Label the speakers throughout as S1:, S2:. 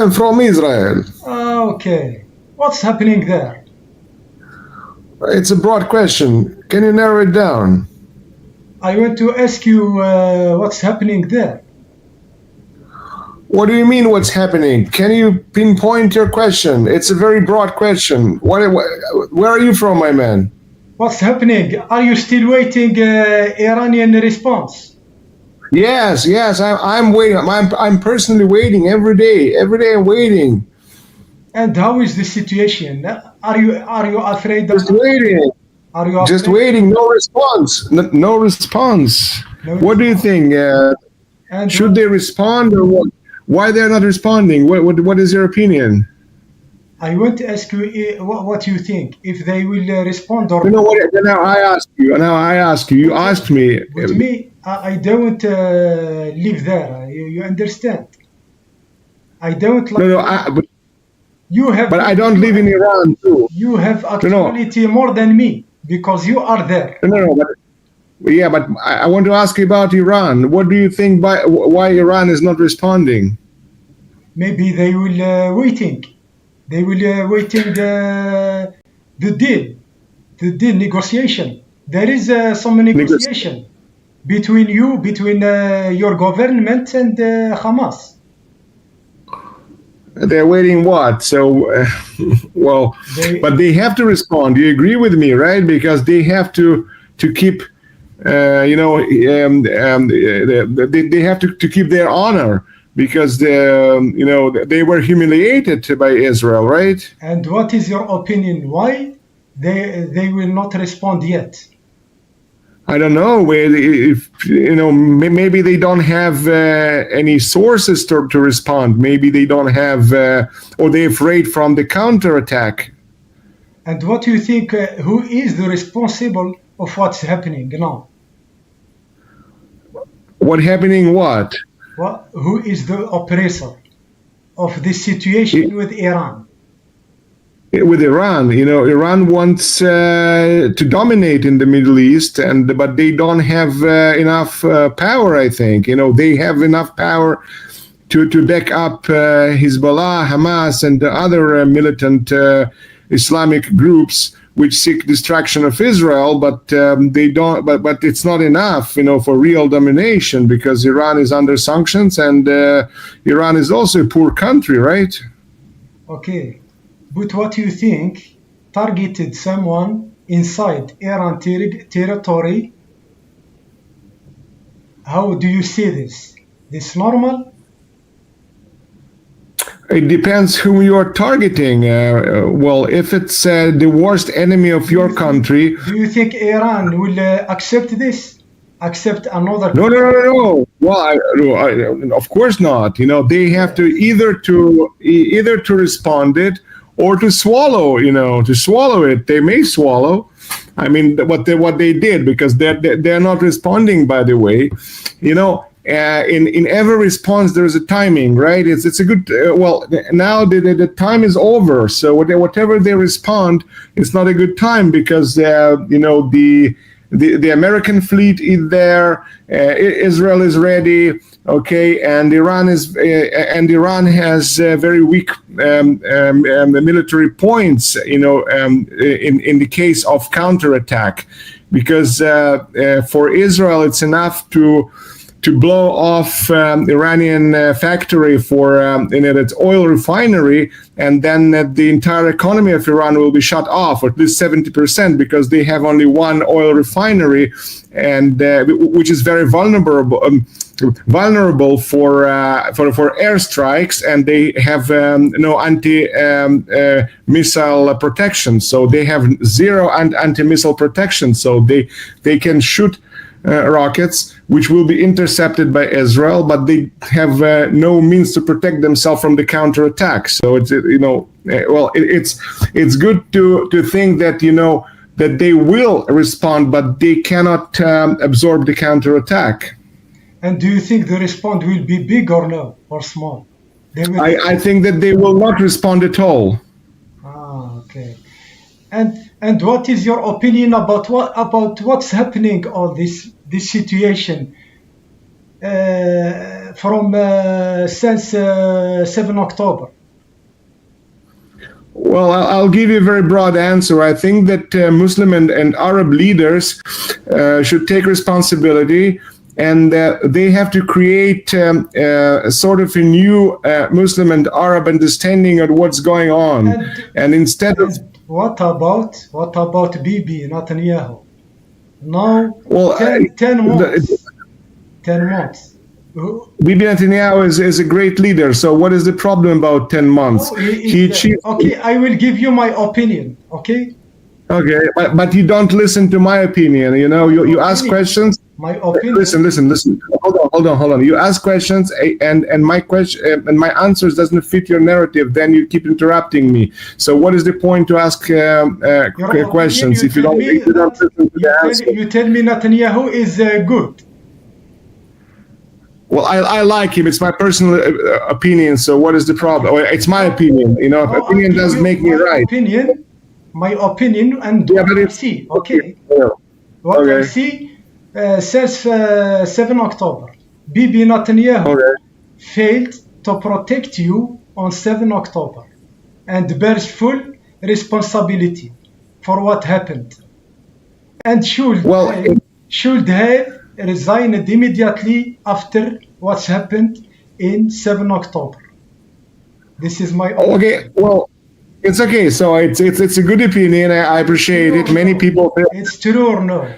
S1: I'm from Israel.
S2: Okay. What's happening there?
S1: It's a broad question. Can you narrow it down?
S2: I want to ask you what's happening there.
S1: What do you mean what's happening? Can you pinpoint your question? It's a very broad question. Where are you from, my man?
S2: What's happening? Are you still waiting Iranian response?
S1: Yes, I'm waiting. I'm personally waiting every day. Every day I'm waiting.
S2: And how is the situation? Are you afraid?
S1: Just waiting.
S2: Are you
S1: Just
S2: afraid?
S1: waiting. No response. No response.
S2: No
S1: What do you
S2: response.
S1: think?
S2: And
S1: Should they respond or what? Why they're not responding? What is your opinion?
S2: I want to ask you what you think, if they will respond or
S1: You know
S2: not.
S1: what? Now I ask you. Now I ask you. You asked me.
S2: But me, I don't live there. You understand? I don't like.
S1: No,
S2: You have.
S1: but I don't live in Iran too.
S2: You have
S1: No,
S2: actuality more than me because you are there.
S1: no. But I want to ask you about Iran. What do you think? Why Iran is not responding?
S2: Maybe they will waiting. They will waiting the deal negotiation. There is some negotiation between your government and Hamas.
S1: They're waiting what? So, well, but they have to respond. You agree with me, right? Because they have to keep, they have to keep their honor because they were humiliated by Israel, right?
S2: And what is your opinion? Why they will not respond yet?
S1: I don't know. If maybe they don't have any sources to respond. Maybe they don't have, or they're afraid from the counterattack.
S2: And what do you think? Who is the responsible of what's happening now?
S1: What happening? What?
S2: Who is the oppressor of this situation with Iran?
S1: With Iran, Iran wants to dominate in the Middle East, but they don't have enough power. I think they have enough power to back up Hezbollah, Hamas, and the other militant Islamic groups which seek destruction of Israel. But they don't. But it's not enough, for real domination because Iran is under sanctions, and Iran is also a poor country, right?
S2: Okay. But what you think targeted someone inside Iran territory? How do you see this? This normal?
S1: It depends who you are targeting. Well, if it's the worst enemy of your country.
S2: Do you think Iran will accept this? Accept another?
S1: No. Well, of course not. They have to either to respond it or to swallow, to swallow it. They may swallow. I mean, what they did, because they're not responding, by the way. In every response, there's a timing, right? It's a good, well, now the time is over. So whatever they respond, it's not a good time because, the American fleet is there, Israel is ready, okay, and Iran has very weak military points, in the case of counterattack, because for Israel it's enough to blow off Iranian factory for its oil refinery, and then the entire economy of Iran will be shut off, or at least 70%, because they have only one oil refinery, and which is very vulnerable for airstrikes, and they have no anti-missile protection. So they have zero anti-missile protection. So they can shoot rockets, which will be intercepted by Israel, but they have no means to protect themselves from the counterattack. So it's it's good to think that that they will respond, but they cannot absorb the counterattack.
S2: And do you think the response will be big or no, or small?
S1: I think that they will not respond at all.
S2: Okay. And what is your opinion about what's happening on this situation? from since 7 October?
S1: Well, I'll give you a very broad answer. I think that Muslim and Arab leaders should take responsibility, and they have to create sort of a new Muslim and Arab understanding of what's going on. And instead of
S2: what about Bibi Netanyahu? Now,
S1: well,
S2: 10 months. 10 months.
S1: Bibi Netanyahu is a great leader. So what is the problem about 10 months?
S2: Okay, I will give you my opinion. Okay.
S1: Okay, but you don't listen to my opinion. You know, you ask questions.
S2: My opinion.
S1: Listen. Hold on. You ask questions, and my question and my answers doesn't fit your narrative. Then you keep interrupting me. So what is the point to ask questions if you don't listen to the answer?
S2: You tell me Netanyahu is good.
S1: Well, I like him. It's my personal opinion. So what is the problem? It's my opinion. You know, opinion doesn't make me right.
S2: My opinion, and
S1: yeah,
S2: what I see. Okay. What I see since 7 October. Bibi Netanyahu failed to protect you on 7 October and bears full responsibility for what happened. And should have resigned immediately after what's happened in 7 October. This is my opinion.
S1: Okay, well, it's okay. So it's a good opinion. I appreciate it. Many people.
S2: It's true or no?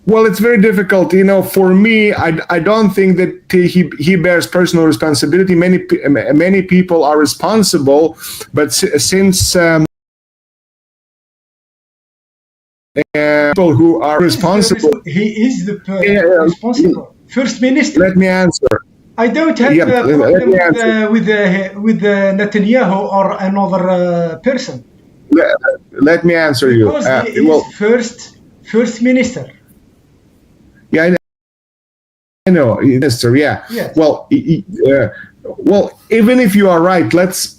S1: Well, it's very difficult. You know, for me, I don't think that he bears personal responsibility. Many people are responsible, but since people who are responsible.
S2: He is the responsible. First Minister.
S1: Let me answer.
S2: I don't have a problem with Netanyahu or another person.
S1: Let me answer you.
S2: Because he is first Minister.
S1: Yeah, I know, Minister. Yeah.
S2: Yes.
S1: Well, even if you are right, let's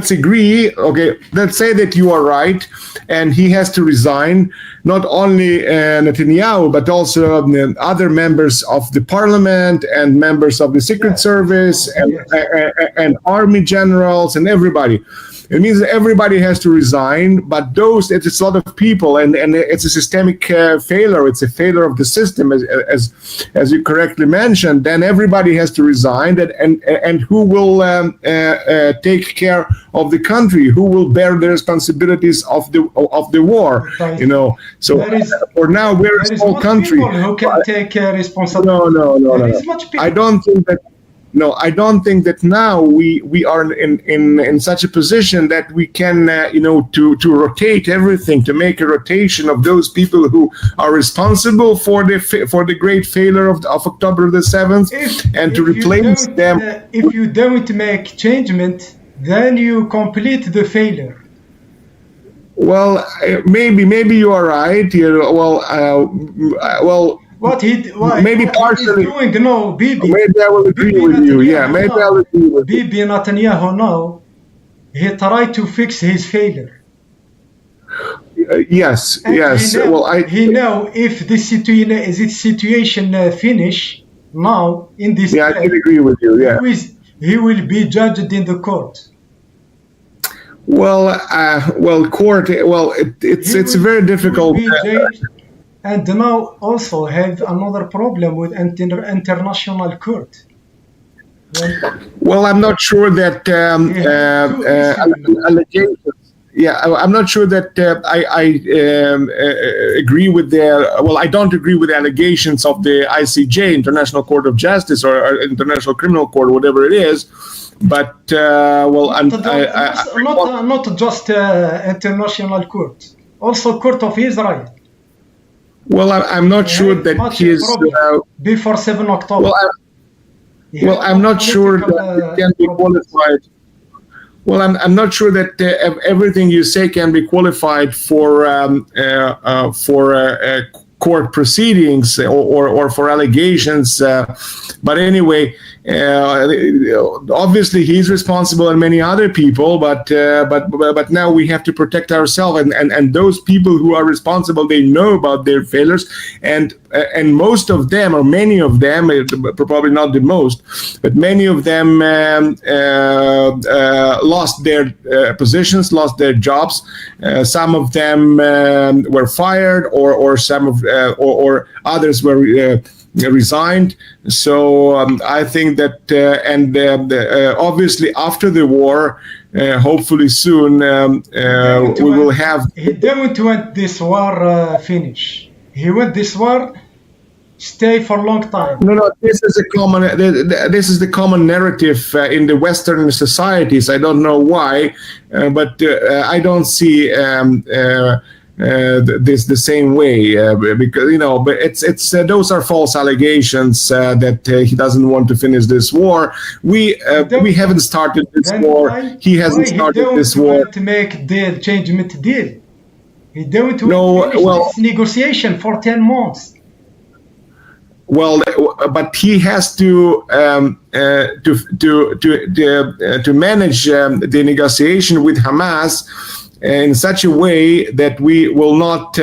S1: agree. Okay, let's say that you are right, and he has to resign. Not only Netanyahu, but also other members of the parliament and members of the Secret Service and army generals and everybody. It means that everybody has to resign, but it's a lot of people, and it's a systemic failure. It's a failure of the system, as you correctly mentioned. Then everybody has to resign, and who will take care of the country? Who will bear the responsibilities of the war? You know. So for now, we're a small country.
S2: Who can take responsibility?
S1: No. I don't think that. No, I don't think that now we are in such a position that we can, to rotate everything, to make a rotation of those people who are responsible for the great failure of October the 7th, and to replace them.
S2: If you don't make changement, then you complete the failure.
S1: Well, maybe you are right. Maybe partially.
S2: Bibi.
S1: Maybe I will agree with you. Yeah, maybe I'll agree with you.
S2: Bibi Netanyahu now, he tried to fix his failure.
S1: Yes.
S2: He know if this situation finish now in this.
S1: Yeah, I can agree with you. Yeah.
S2: He will be judged in the court.
S1: Court. It's very difficult.
S2: And now also have another problem with international court.
S1: Well, I'm not sure that allegations. Yeah, I'm not sure that I agree with I don't agree with the allegations of the ICJ, International Court of Justice, or International Criminal Court, whatever it is. But
S2: not just International Court, also Court of Israel.
S1: Well, I'm not sure that he is
S2: before 7 October.
S1: I'm not sure that it can be qualified. Well, I'm not sure that everything you say can be qualified for court proceedings or for allegations. But anyway, obviously he's responsible and many other people, but now we have to protect ourselves, and those people who are responsible, they know about their failures, and most of them, or many of them, probably not the most, but many of them lost their positions, lost their jobs. Some of them were fired, or some of or others were resigned. So I think that, obviously after the war, hopefully soon, we will have.
S2: He didn't want this war finish. He want this war stay for a long time.
S1: No. This is the common narrative in the Western societies. I don't know why, but I don't see this the same way, because but it's those are false allegations that he doesn't want to finish this war. We haven't started this war. He hasn't started this war.
S2: He don't want to make deal, changement deal. He don't want to finish this negotiation for 10 months.
S1: Well, but he has to manage the negotiation with Hamas in such a way that we will not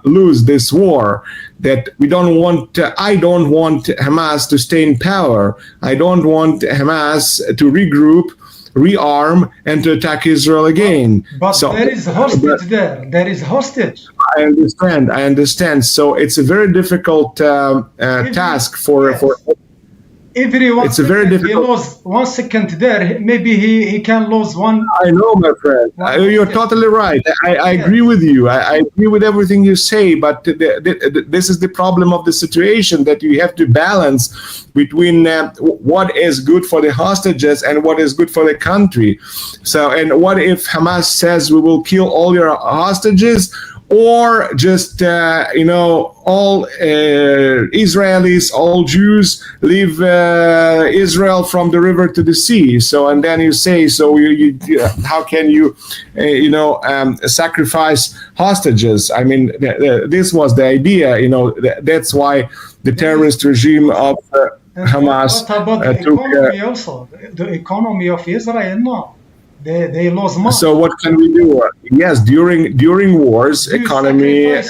S1: lose this war. That we don't want. I don't want Hamas to stay in power. I don't want Hamas to regroup, rearm, and to attack Israel again.
S2: But there is hostage there. There is hostage.
S1: I understand. So it's a very difficult task for.
S2: Everyone.
S1: It's a very difficult.
S2: He lost 1 second there. Maybe he can lose one.
S1: I know, my friend. You're totally right. I agree with you. I agree with everything you say. But this is the problem of the situation, that you have to balance between what is good for the hostages and what is good for the country. So, and what if Hamas says we will kill all your hostages? Or just, all Israelis, all Jews leave Israel from the river to the sea. So, and then you say, so how can you, sacrifice hostages? I mean, this was the idea, that's why the terrorist regime of Hamas
S2: what about the economy also? The economy of Israel, no. They lost money.
S1: So what can we do? Yes, during wars, economy.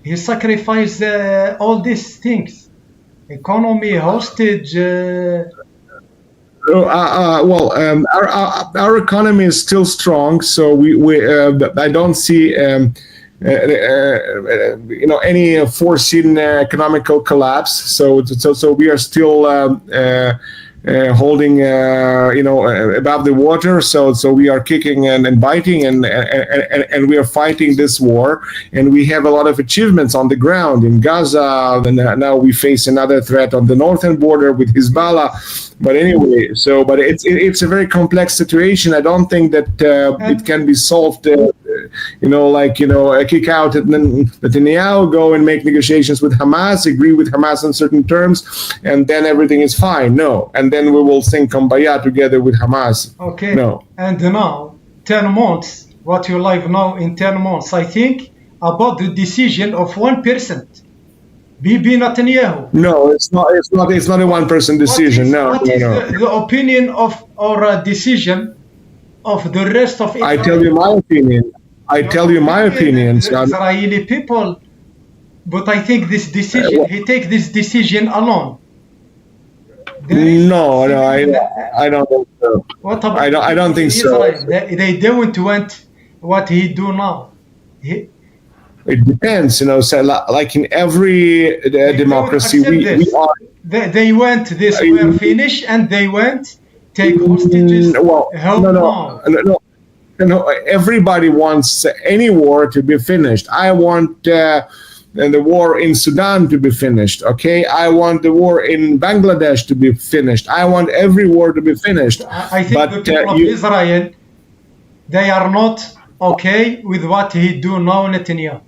S2: He sacrificed all these things, economy, hostage.
S1: Our economy is still strong, so I don't see any foreseen economical collapse. So we are still. Holding, above the water, so we are kicking and biting, and we are fighting this war, and we have a lot of achievements on the ground in Gaza, and now we face another threat on the northern border with Hezbollah. But anyway, but it's a very complex situation. I don't think that it can be solved. Kick out and then Netanyahu, go and make negotiations with Hamas, agree with Hamas on certain terms, and then everything is fine. No, and then we will sing Kumbaya together with Hamas.
S2: Okay.
S1: No.
S2: And now, 10 months, what you live now in 10 months, I think about the decision of 1%. Bibi Netanyahu.
S1: No, it's not a one-person decision.
S2: What is the opinion of or decision of the rest of Israel?
S1: I tell you my opinion.
S2: Israeli people, but I think this decision, he take this decision alone.
S1: No, I don't think so.
S2: What about
S1: I don't think
S2: Israel?
S1: so.
S2: They don't want what he do now.
S1: It depends, so like in every democracy, we are.
S2: They went this war finish, and they went take hostages.
S1: No. Everybody wants any war to be finished. I want the war in Sudan to be finished. Okay, I want the war in Bangladesh to be finished. I want every war to be finished.
S2: I think the people of Israel, they are not okay with what he do now, Netanyahu.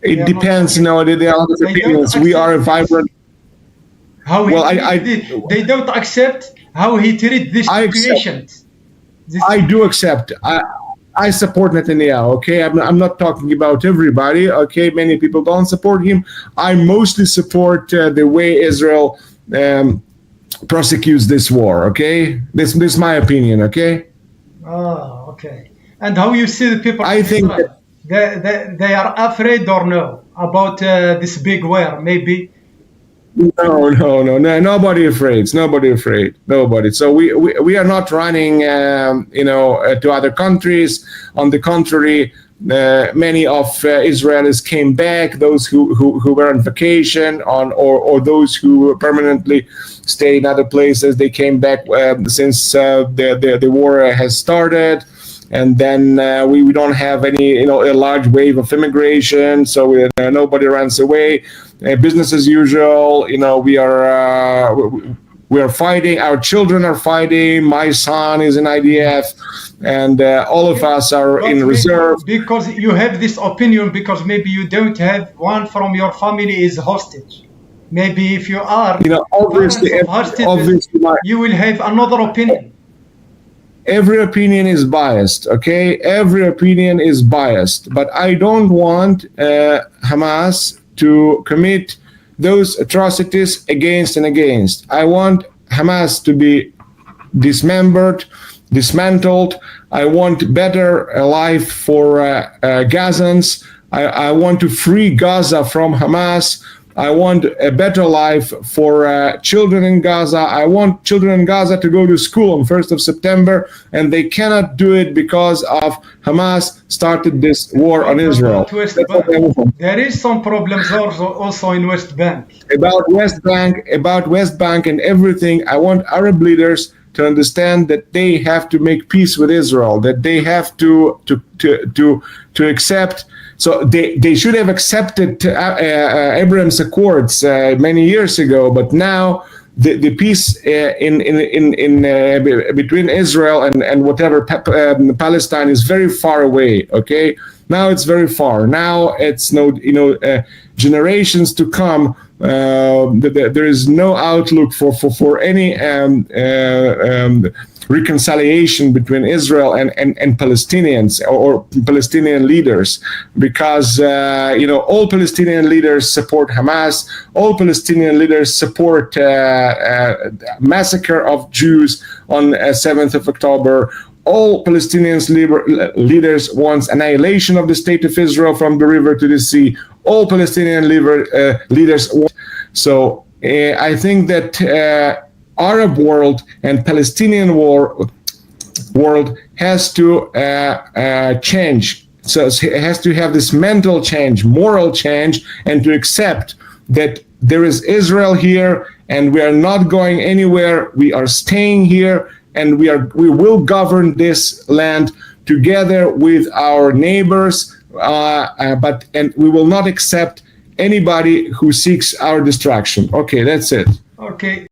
S1: It depends, there are other opinions. We are a vibrant.
S2: They don't accept how he treat this situation.
S1: I do accept. I support Netanyahu. Okay, I'm not talking about everybody. Okay, many people don't support him. I mostly support the way Israel prosecutes this war. Okay, this is my opinion. Okay.
S2: Oh, okay. And how you see the people?
S1: I think
S2: they are afraid or no about this big war, maybe.
S1: No. Nobody afraid. Nobody afraid. Nobody. So we are not running, to other countries. On the contrary, many of Israelis came back. Those who were on vacation, or those who permanently stay in other places, they came back since the war has started. And then we don't have any, a large wave of immigration, so nobody runs away. Business as usual. We are fighting. Our children are fighting. My son is in IDF, and all of us are in reserve.
S2: Because you have this opinion, because maybe you don't have one from your family is hostage. Maybe if you are,
S1: obviously,
S2: you will have another opinion.
S1: Every opinion is biased, okay? Every opinion is biased. But I don't want Hamas to commit those atrocities against and against. I want Hamas to be dismembered, dismantled. I want better life for Gazans. I want to free Gaza from Hamas. I want a better life for children in Gaza. I want children in Gaza to go to school on 1st of September, and they cannot do it because of Hamas started this war on Israel.
S2: There is some problems also in West Bank.
S1: About West Bank and everything, I want Arab leaders to understand that they have to make peace with Israel, that they have to accept. So they should have accepted Abraham's Accords many years ago, but now the peace between Israel and whatever Palestine is very far away. Okay, now it's very far. Now it's generations to come. There is no outlook for any reconciliation between Israel and Palestinians or Palestinian leaders, because all Palestinian leaders support Hamas. All Palestinian leaders support massacre of Jews on 7th of October. All Palestinian leaders want annihilation of the state of Israel from the river to the sea. All Palestinian leaders want. So I think that Arab world and Palestinian world has to change. So it has to have this mental change, moral change, and to accept that there is Israel here, and we are not going anywhere. We are staying here, and we will govern this land together with our neighbors. And we will not accept anybody who seeks our destruction. Okay, that's it.
S2: Okay.